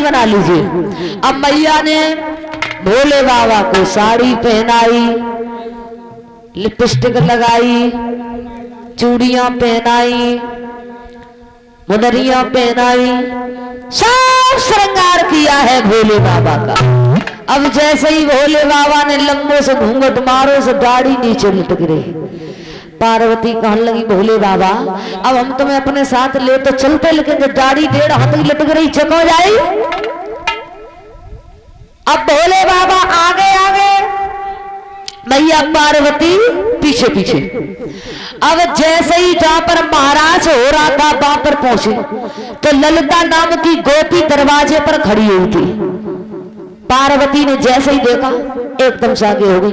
बना लीजिए। अब मैया ने भोले बाबा को साड़ी पहनाई, लिपस्टिक लगाई, चूड़ियां पहनाई, मुनरियां पहनाई, सब श्रृंगार किया है भोले बाबा का। अब जैसे ही भोले बाबा ने लंबे से घूंघट मारो से दाढ़ी नीचे लटक रही। पार्वती कहने लगी भोले बाबा अब हम तुम्हें अपने साथ ले तो चलते, लेकिन जब दाढ़ी 1.5 हाथ की लटक रही चक हो जाए। अब भोले बाबा आगे आगे, मैया पार्वती पीछे पीछे। अब जैसे ही जहां पर महाराज हो रहा था वहां पर पहुंचे तो ललिता नाम की गोपी दरवाजे पर खड़ी हुई थी। पार्वती ने जैसे ही देखा एकदम से आगे हो गई।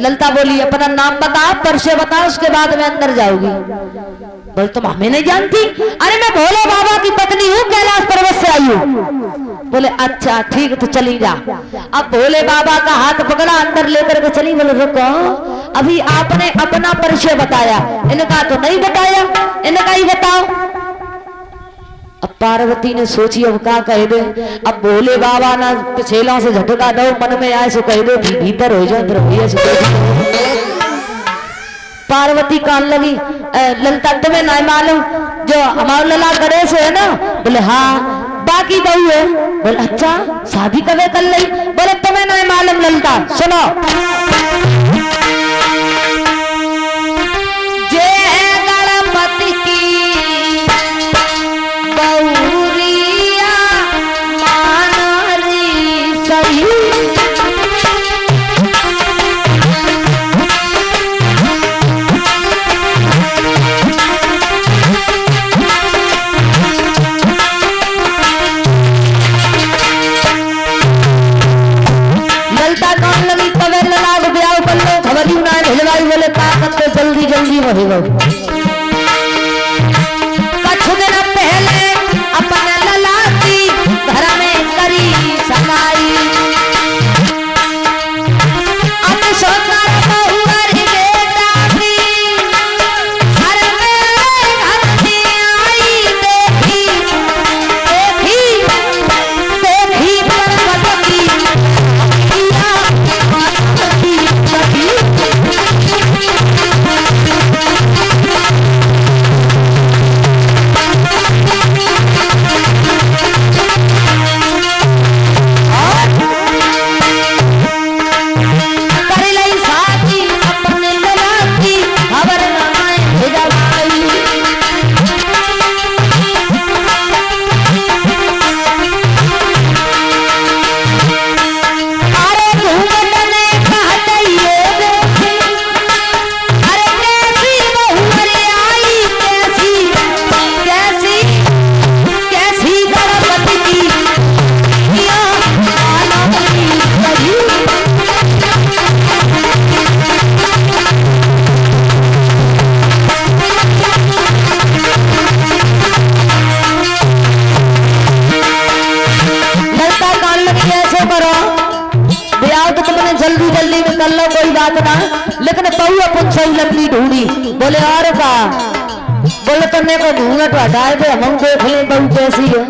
ललिता बोली अपना नाम बता, परिचय बता, उसके बाद मैं अंदर जाऊंगी। बोल तुम हमें नहीं जानती? अरे मैं भोले बाबा की पत्नी हूँ, कैलाश पर्वत से आई हूँ। बोले अच्छा ठीक तो चली जा। अब भोले बाबा का हाथ पकड़ा अंदर लेकर के चली। बोले रुको, अभी आपने अपना परिचय बताया, इनका तो नहीं बताया, इनका ही बताओ। अब पार्वती ने सोची अब क्या कह दे। अब भोले बाबा ना पिछेलों से झटका दो, मन में आए सो कह दो भीतर हो जाओ, पार्वती कान लगी ललिता तुम्हें नहीं मालूम जो हमारा लला गणेश है ना? बोले हाँ। बाकी बहू है? बोले अच्छा शादी कब कर ली? बोले तुम्हें नहीं मालूम ललिता, सुनो बोले ताकत तो जल्दी जल्दी वही वो कुछ दिन पहले अपने लला की घर में करी सगाई। अब सोकर बहुअर बेटा भी घर में आई, देखी देखी देखी पर्वती जल्दी जल्दी में कर लो, कोई बात ना, लेकिन तू अपन सही लकड़ी ढूंढी। बोले और का? बोले तुमने को घूंघट हटाए थे, हम देख ले बहू कैसी है।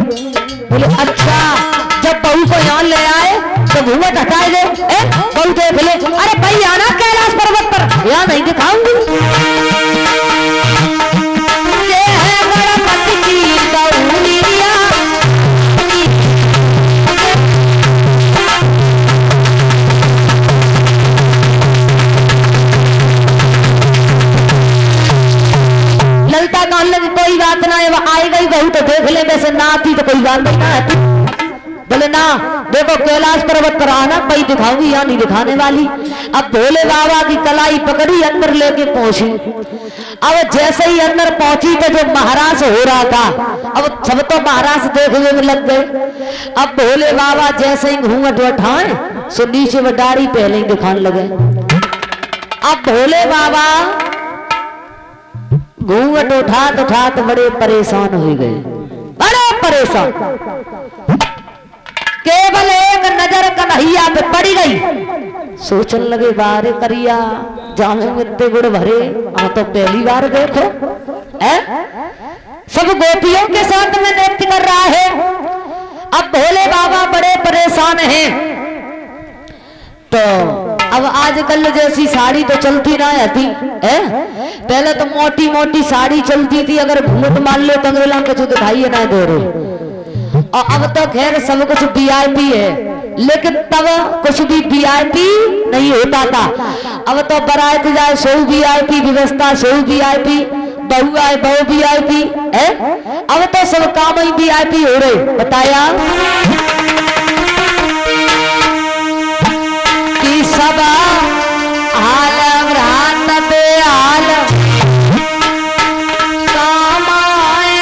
बोले अच्छा जब बहू को यहाँ ले आए तो घूंघट हटाए दे, बहू देख ले। अरे भाई आना कैलाश पर्वत पर, यहाँ नहीं दिखाऊंगी। कोई बात ना है, वो आई गई बहू तो देख ले, वैसे ना आती तो कोई बात नहीं ना। बोले ना देखो कैलाश पर्वत पर आना, भाई दिखाऊंगी, यहाँ नहीं दिखाने वाली। अब भोले बाबा की कलाई पकड़ी अंदर लेके पहुंची। अब जैसे ही अंदर पहुंची तो जो महाराज हो रहा था, अब सब तो महाराज देखने में लग गए। अब भोले बाबा जैसे ही घूंघट उठाए सो नीचे वो दाढ़ी पहले ही दिखाने लगे। अब भोले बाबा घूंघट उठात बड़े परेशान हो गए, बड़े परेशान। केवल एक नजर कन्हैया पे पड़ी गई, सोचने लगे बारे करिया जामे इतने गुड़ भरे, तो पहली बार देखो सब गोपियों के साथ में नृत्य कर रहा है। अब भोले बाबा बड़े परेशान हैं। तो अब आजकल जैसी साड़ी तो चलती ना आती है, पहले तो मोटी मोटी साड़ी चलती थी, अगर घूंघट मान लो तो अंग्रेला कुछ दिखाई ना दे रहे। और अब तो खैर सब कुछ वीआईपी है, लेकिन तब कुछ भी वीआईपी नहीं होता था। अब तो बारात जाए सो वीआईपी, व्यवस्था सो वीआईपी, बहू आए बहू वीआईपी है। अब तो सब काम ही वीआईपी हो रहे। बताया कि सब आलम रात पे आलम काम आए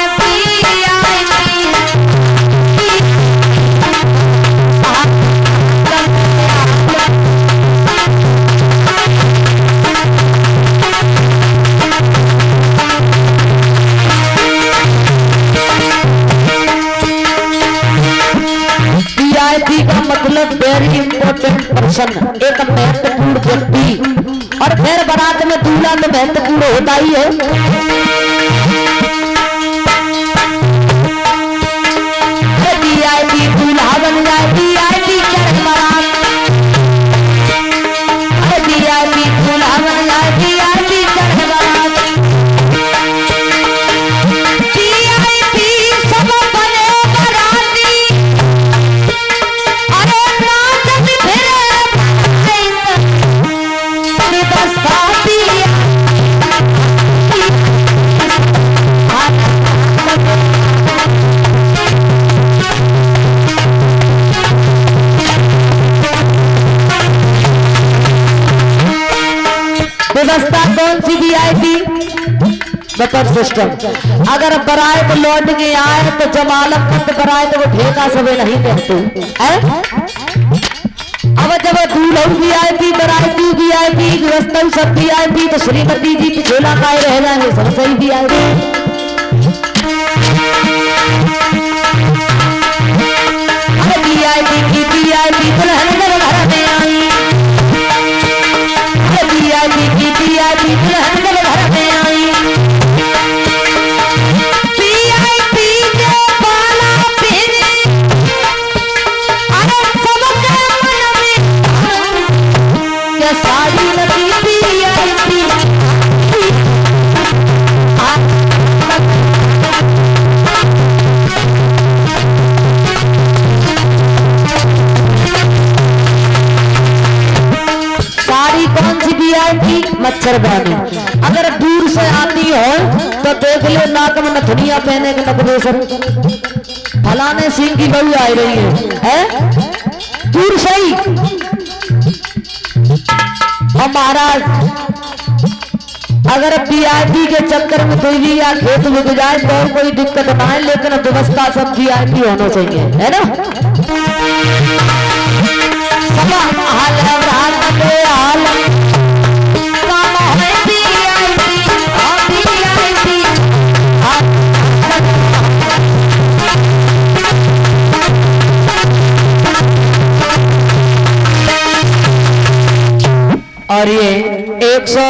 वीआईपी का मतलब वेरी इंपॉर्टेंट पर्सन, एक महत्वपूर्ण व्यक्ति। और फिर बारात में दूल्हा तो महत्वपूर्ण होता ही है। वीआईपी दूल्हा बन जाए, वीआईपी चढ़ बारात, वीआईपी दूल्हा बन जाए, वीआईपी चढ़ बारात, वीआईपी सब बने बाराती। व्यवस्था कौन सी वीआईपी? Buffer system. अगर बारात लौट के आए तो जमालत मत बारात वो ठेका सबे नहीं कहते। अब जब दूल्हा वीआईपी, बाराती वीआईपी, व्यवस्था सब वीआईपी, तो श्रीमती जी पिछोला खाए रह जाएंगे, सब सही वीआईपी। वीआईपी की वीआईपी दुल्हन घर में आई, वीआईपी की वीआईपी दुल्हन घर में आई, वीआईपी के बाला पहने, अरे सबके मन में क्या साड़ी लगी वीआईपी। साड़ी कौन सी वीआईपी? मच्छरदानी। अगर दूर से आती हो तो देख लो नाक में नथुनिया पहने के नकदेसर, फलाने सिंह की बहू आई रही है दूर से ही। और महाराज अगर वीआईपी के चक्कर में कोई भी या खेत बिक जाए तो कोई दिक्कत ना है, लेकिन व्यवस्था सब वीआईपी होना चाहिए, है ना। सब और ये 100